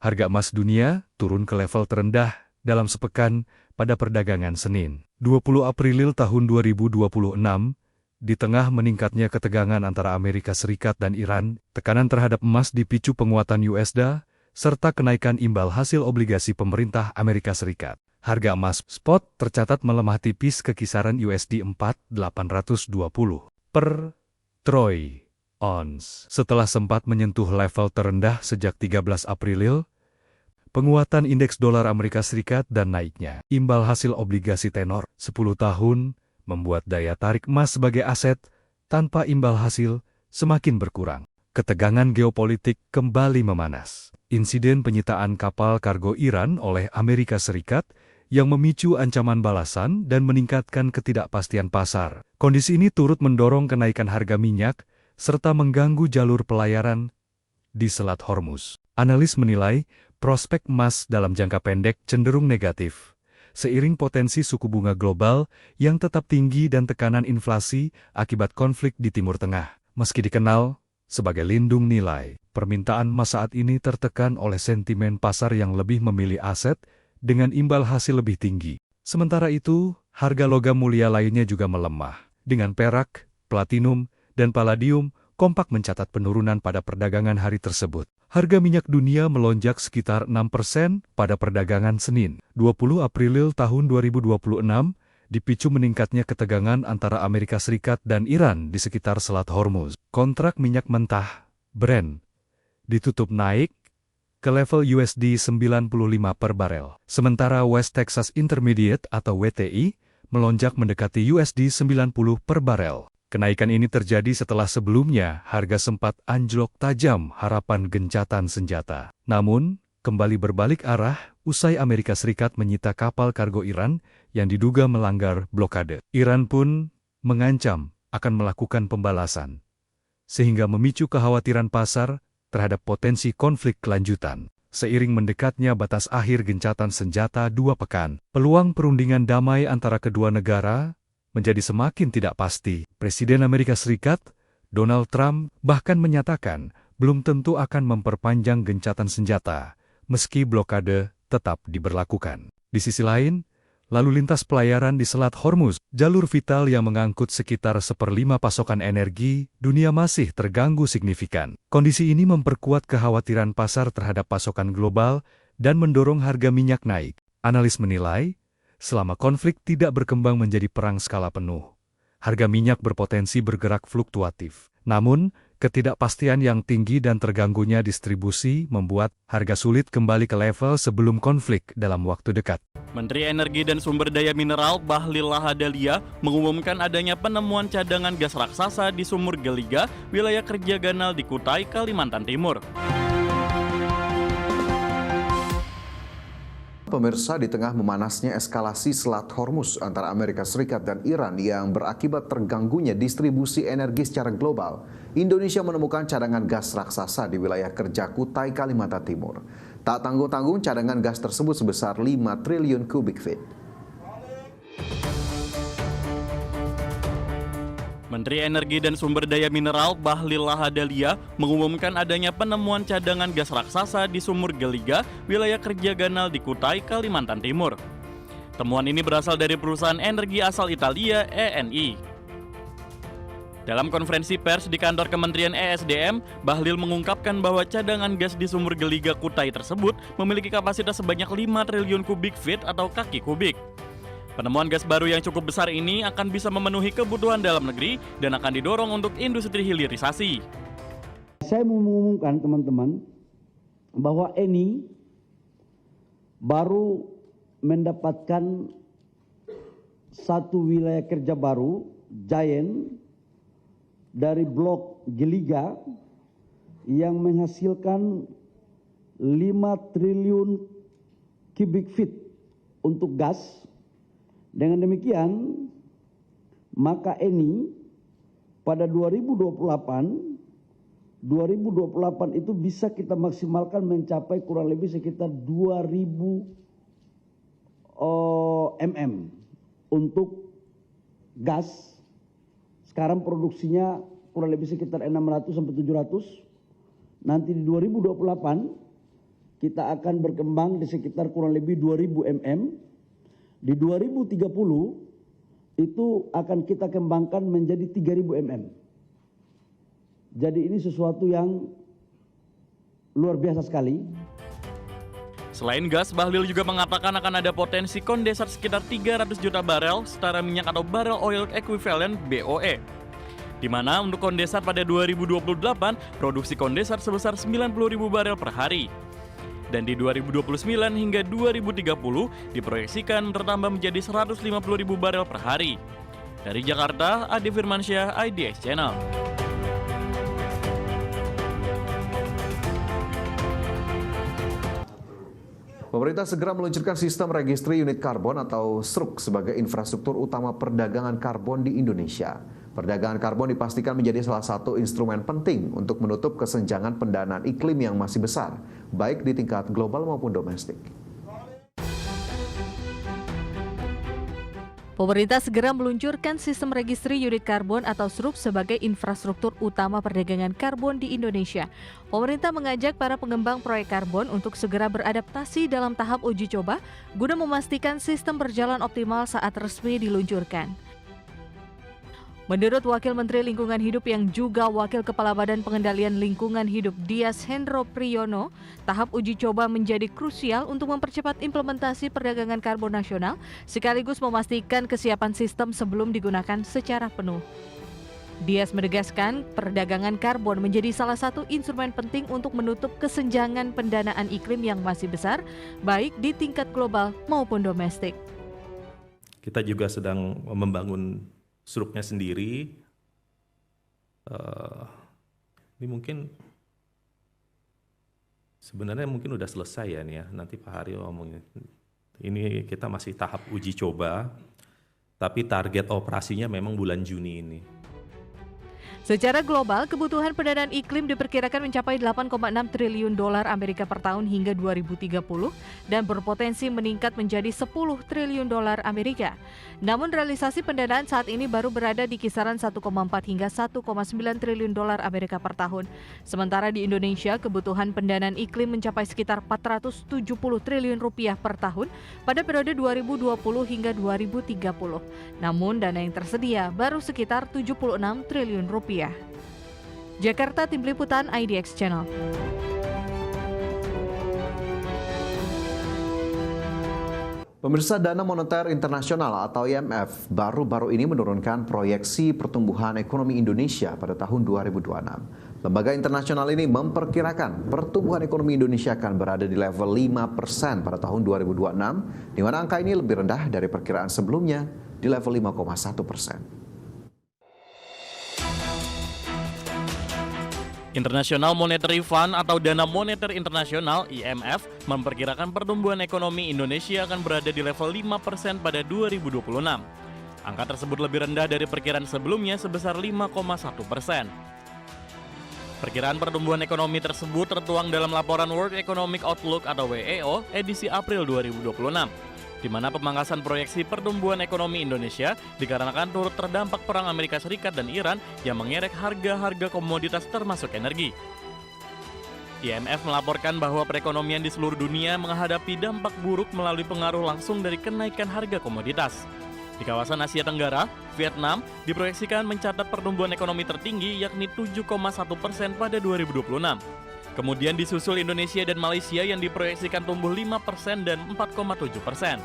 Harga emas dunia turun ke level terendah dalam sepekan pada perdagangan Senin, 20 April tahun 2026. Di tengah meningkatnya ketegangan antara Amerika Serikat dan Iran, tekanan terhadap emas dipicu penguatan USD, serta kenaikan imbal hasil obligasi pemerintah Amerika Serikat. Harga emas spot tercatat melemah tipis ke kisaran USD 4.820 per troy ons. Setelah sempat menyentuh level terendah sejak 13 April, penguatan indeks dolar Amerika Serikat dan naiknya imbal hasil obligasi tenor 10 tahun membuat daya tarik emas sebagai aset tanpa imbal hasil semakin berkurang. Ketegangan geopolitik kembali memanas. Insiden penyitaan kapal kargo Iran oleh Amerika Serikat yang memicu ancaman balasan dan meningkatkan ketidakpastian pasar. Kondisi ini turut mendorong kenaikan harga minyak serta mengganggu jalur pelayaran di Selat Hormuz. Analis menilai prospek emas dalam jangka pendek cenderung negatif, seiring potensi suku bunga global yang tetap tinggi dan tekanan inflasi akibat konflik di Timur Tengah. Meski dikenal sebagai lindung nilai, permintaan emas saat ini tertekan oleh sentimen pasar yang lebih memilih aset dengan imbal hasil lebih tinggi. Sementara itu, harga logam mulia lainnya juga melemah, dengan perak, platinum, dan palladium kompak mencatat penurunan pada perdagangan hari tersebut. Harga minyak dunia melonjak sekitar 6% pada perdagangan Senin, 20 April tahun 2026, dipicu meningkatnya ketegangan antara Amerika Serikat dan Iran di sekitar Selat Hormuz. Kontrak minyak mentah, Brent, ditutup naik ke level USD 95 per barel. Sementara West Texas Intermediate atau WTI melonjak mendekati USD 90 per barel. Kenaikan ini terjadi setelah sebelumnya harga sempat anjlok tajam harapan gencatan senjata. Namun, kembali berbalik arah usai Amerika Serikat menyita kapal kargo Iran yang diduga melanggar blokade. Iran pun mengancam akan melakukan pembalasan, sehingga memicu kekhawatiran pasar terhadap potensi konflik kelanjutan. Seiring mendekatnya batas akhir gencatan senjata 2 pekan, peluang perundingan damai antara kedua negara menjadi semakin tidak pasti. Presiden Amerika Serikat, Donald Trump, bahkan menyatakan belum tentu akan memperpanjang gencatan senjata, meski blokade tetap diberlakukan. Di sisi lain, lalu lintas pelayaran di Selat Hormuz, jalur vital yang mengangkut sekitar 1/5 pasokan energi dunia masih terganggu signifikan. Kondisi ini memperkuat kekhawatiran pasar terhadap pasokan global dan mendorong harga minyak naik. Analis menilai, selama konflik tidak berkembang menjadi perang skala penuh, harga minyak berpotensi bergerak fluktuatif. Namun, ketidakpastian yang tinggi dan terganggunya distribusi membuat harga sulit kembali ke level sebelum konflik dalam waktu dekat. Menteri Energi dan Sumber Daya Mineral Bahlil Lahadalia mengumumkan adanya penemuan cadangan gas raksasa di Sumur Geliga, wilayah kerja Ganal di Kutai, Kalimantan Timur. Pemirsa, di tengah memanasnya eskalasi Selat Hormuz antara Amerika Serikat dan Iran yang berakibat terganggunya distribusi energi secara global, Indonesia menemukan cadangan gas raksasa di wilayah kerja Kutai, Kalimantan Timur. Tak tanggung-tanggung, cadangan gas tersebut sebesar 5 triliun kubik feet. Menteri Energi dan Sumber Daya Mineral Bahlil Lahadalia mengumumkan adanya penemuan cadangan gas raksasa di Sumur Geliga, wilayah kerja Ganal di Kutai, Kalimantan Timur. Temuan ini berasal dari perusahaan energi asal Italia, ENI. Dalam konferensi pers di kantor Kementerian ESDM, Bahlil mengungkapkan bahwa cadangan gas di Sumur Geliga Kutai tersebut memiliki kapasitas sebanyak 5 triliun kubik feet atau kaki kubik. Penemuan gas baru yang cukup besar ini akan bisa memenuhi kebutuhan dalam negeri dan akan didorong untuk industri hilirisasi. Saya mau mengumumkan teman-teman bahwa ENI baru mendapatkan satu wilayah kerja baru, Giant, dari blok Geliga yang menghasilkan 5 triliun kubik feet untuk gas. Dengan demikian, maka ENI pada 2028 itu bisa kita maksimalkan mencapai kurang lebih sekitar 2.000 mm untuk gas. Sekarang produksinya kurang lebih sekitar 600 sampai 700. Nanti di 2028 kita akan berkembang di sekitar kurang lebih 2000 mm. Di 2030 itu akan kita kembangkan menjadi 3000 mm. Jadi ini sesuatu yang luar biasa sekali. Selain gas, Bahlil juga mengatakan akan ada potensi kondensat sekitar 300 juta barel setara minyak atau barrel oil equivalent BOE. Di mana untuk kondensat pada 2028, produksi kondensat sebesar 90.000 barel per hari. Dan di 2029 hingga 2030 diproyeksikan bertambah menjadi 150.000 barel per hari. Dari Jakarta, Adi Firmansyah, IDX Channel. Pemerintah segera meluncurkan sistem registry unit karbon atau SRUK sebagai infrastruktur utama perdagangan karbon di Indonesia. Perdagangan karbon dipastikan menjadi salah satu instrumen penting untuk menutup kesenjangan pendanaan iklim yang masih besar, baik di tingkat global maupun domestik. Pemerintah segera meluncurkan sistem registry unit karbon atau SRUK sebagai infrastruktur utama perdagangan karbon di Indonesia. Pemerintah mengajak para pengembang proyek karbon untuk segera beradaptasi dalam tahap uji coba guna memastikan sistem berjalan optimal saat resmi diluncurkan. Menurut Wakil Menteri Lingkungan Hidup yang juga Wakil Kepala Badan Pengendalian Lingkungan Hidup Dias Hendro Priyono, tahap uji coba menjadi krusial untuk mempercepat implementasi perdagangan karbon nasional sekaligus memastikan kesiapan sistem sebelum digunakan secara penuh. Dias menegaskan perdagangan karbon menjadi salah satu instrumen penting untuk menutup kesenjangan pendanaan iklim yang masih besar, baik di tingkat global maupun domestik. Kita juga sedang membangun SRUK-nya sendiri. Ini mungkin sebenarnya udah selesai ya nih ya. Nanti Pak Haryo ngomongin. Ini kita masih tahap uji coba, tapi target operasinya memang bulan Juni ini. Secara global, kebutuhan pendanaan iklim diperkirakan mencapai 8,6 triliun dolar Amerika per tahun hingga 2030 dan berpotensi meningkat menjadi 10 triliun dolar Amerika. Namun realisasi pendanaan saat ini baru berada di kisaran 1,4 hingga 1,9 triliun dolar Amerika per tahun. Sementara di Indonesia, kebutuhan pendanaan iklim mencapai sekitar 470 triliun rupiah per tahun pada periode 2020 hingga 2030. Namun dana yang tersedia baru sekitar 76 triliun rupiah. Jakarta, Tim Liputan IDX Channel. Pemirsa, Dana Moneter Internasional atau IMF baru-baru ini menurunkan proyeksi pertumbuhan ekonomi Indonesia pada tahun 2026. Lembaga internasional ini memperkirakan pertumbuhan ekonomi Indonesia akan berada di level 5% pada tahun 2026, di mana angka ini lebih rendah dari perkiraan sebelumnya di level 5,1%. International Monetary Fund atau Dana Moneter Internasional IMF memperkirakan pertumbuhan ekonomi Indonesia akan berada di level 5% pada 2026. Angka tersebut lebih rendah dari perkiraan sebelumnya sebesar 5,1%. Perkiraan pertumbuhan ekonomi tersebut tertuang dalam laporan World Economic Outlook atau WEO edisi April 2026. Di mana pemangkasan proyeksi pertumbuhan ekonomi Indonesia dikarenakan turut terdampak perang Amerika Serikat dan Iran yang mengerek harga-harga komoditas termasuk energi. IMF melaporkan bahwa perekonomian di seluruh dunia menghadapi dampak buruk melalui pengaruh langsung dari kenaikan harga komoditas. Di kawasan Asia Tenggara, Vietnam diproyeksikan mencatat pertumbuhan ekonomi tertinggi yakni 7,1% pada 2026. Kemudian disusul Indonesia dan Malaysia yang diproyeksikan tumbuh 5% dan 4,7%.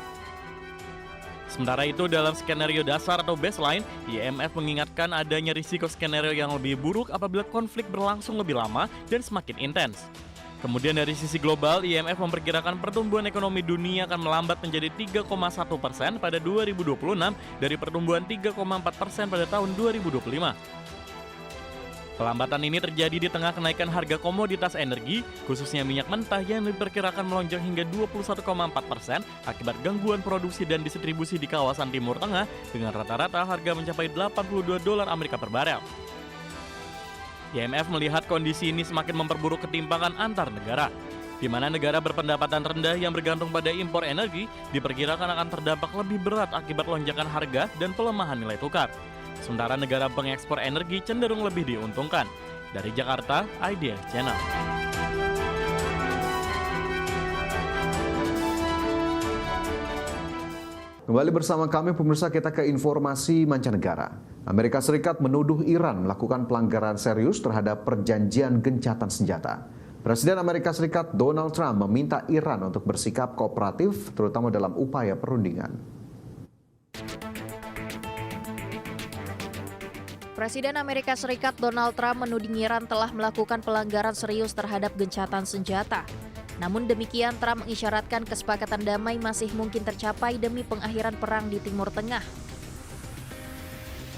Sementara itu dalam skenario dasar atau baseline, IMF mengingatkan adanya risiko skenario yang lebih buruk apabila konflik berlangsung lebih lama dan semakin intens. Kemudian dari sisi global, IMF memperkirakan pertumbuhan ekonomi dunia akan melambat menjadi 3,1% pada 2026 dari pertumbuhan 3,4% pada tahun 2025. Pelambatan ini terjadi di tengah kenaikan harga komoditas energi, khususnya minyak mentah yang diperkirakan melonjak hingga 21,4% akibat gangguan produksi dan distribusi di kawasan Timur Tengah dengan rata-rata harga mencapai $82 Amerika per barel. IMF melihat kondisi ini semakin memperburuk ketimpangan antar negara, di mana negara berpendapatan rendah yang bergantung pada impor energi diperkirakan akan terdampak lebih berat akibat lonjakan harga dan pelemahan nilai tukar. Sementara negara pengekspor energi cenderung lebih diuntungkan. Dari Jakarta, IDX Channel. Kembali bersama kami pemirsa, kita ke informasi mancanegara. Amerika Serikat menuduh Iran melakukan pelanggaran serius terhadap perjanjian gencatan senjata. Presiden Amerika Serikat Donald Trump meminta Iran untuk bersikap kooperatif terutama dalam upaya perundingan. Presiden Amerika Serikat Donald Trump menuding Iran telah melakukan pelanggaran serius terhadap gencatan senjata. Namun demikian, Trump mengisyaratkan kesepakatan damai masih mungkin tercapai demi pengakhiran perang di Timur Tengah.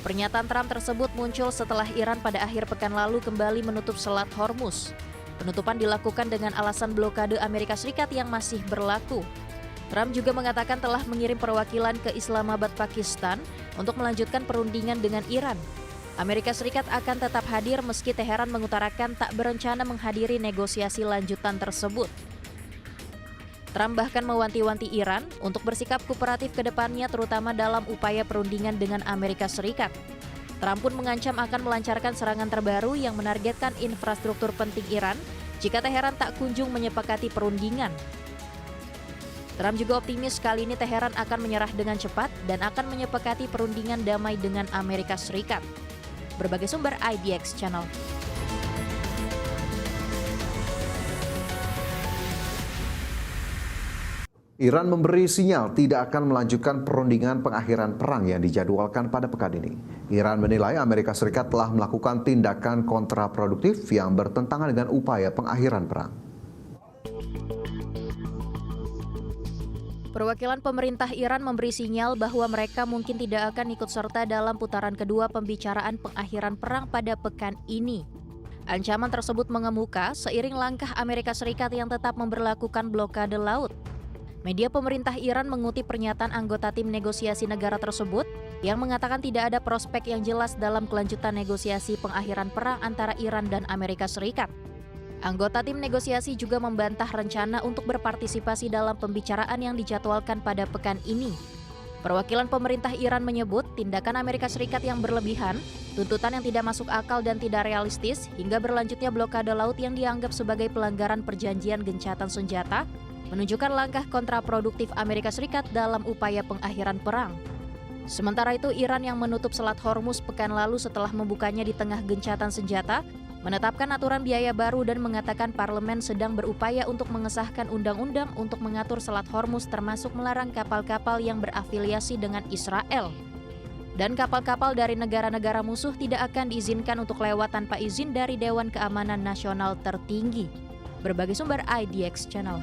Pernyataan Trump tersebut muncul setelah Iran pada akhir pekan lalu kembali menutup Selat Hormuz. Penutupan dilakukan dengan alasan blokade Amerika Serikat yang masih berlaku. Trump juga mengatakan telah mengirim perwakilan ke Islamabad, Pakistan untuk melanjutkan perundingan dengan Iran. Amerika Serikat akan tetap hadir meski Teheran mengutarakan tak berencana menghadiri negosiasi lanjutan tersebut. Trump bahkan mewanti-wanti Iran untuk bersikap kooperatif ke depannya terutama dalam upaya perundingan dengan Amerika Serikat. Trump pun mengancam akan melancarkan serangan terbaru yang menargetkan infrastruktur penting Iran jika Teheran tak kunjung menyepakati perundingan. Trump juga optimis kali ini Teheran akan menyerah dengan cepat dan akan menyepakati perundingan damai dengan Amerika Serikat. Berbagai sumber IDX Channel. Iran memberi sinyal tidak akan melanjutkan perundingan pengakhiran perang yang dijadwalkan pada pekan ini. Iran menilai Amerika Serikat telah melakukan tindakan kontraproduktif yang bertentangan dengan upaya pengakhiran perang. Perwakilan pemerintah Iran memberi sinyal bahwa mereka mungkin tidak akan ikut serta dalam putaran kedua pembicaraan pengakhiran perang pada pekan ini. Ancaman tersebut mengemuka seiring langkah Amerika Serikat yang tetap memberlakukan blokade laut. Media pemerintah Iran mengutip pernyataan anggota tim negosiasi negara tersebut yang mengatakan tidak ada prospek yang jelas dalam kelanjutan negosiasi pengakhiran perang antara Iran dan Amerika Serikat. Anggota tim negosiasi juga membantah rencana untuk berpartisipasi dalam pembicaraan yang dijadwalkan pada pekan ini. Perwakilan pemerintah Iran menyebut tindakan Amerika Serikat yang berlebihan, tuntutan yang tidak masuk akal dan tidak realistis, hingga berlanjutnya blokade laut yang dianggap sebagai pelanggaran perjanjian gencatan senjata, menunjukkan langkah kontraproduktif Amerika Serikat dalam upaya pengakhiran perang. Sementara itu, Iran yang menutup Selat Hormuz pekan lalu setelah membukanya di tengah gencatan senjata, menetapkan aturan biaya baru dan mengatakan parlemen sedang berupaya untuk mengesahkan undang-undang untuk mengatur Selat Hormuz termasuk melarang kapal-kapal yang berafiliasi dengan Israel. Dan kapal-kapal dari negara-negara musuh tidak akan diizinkan untuk lewat tanpa izin dari Dewan Keamanan Nasional tertinggi. Berbagai sumber IDX Channel.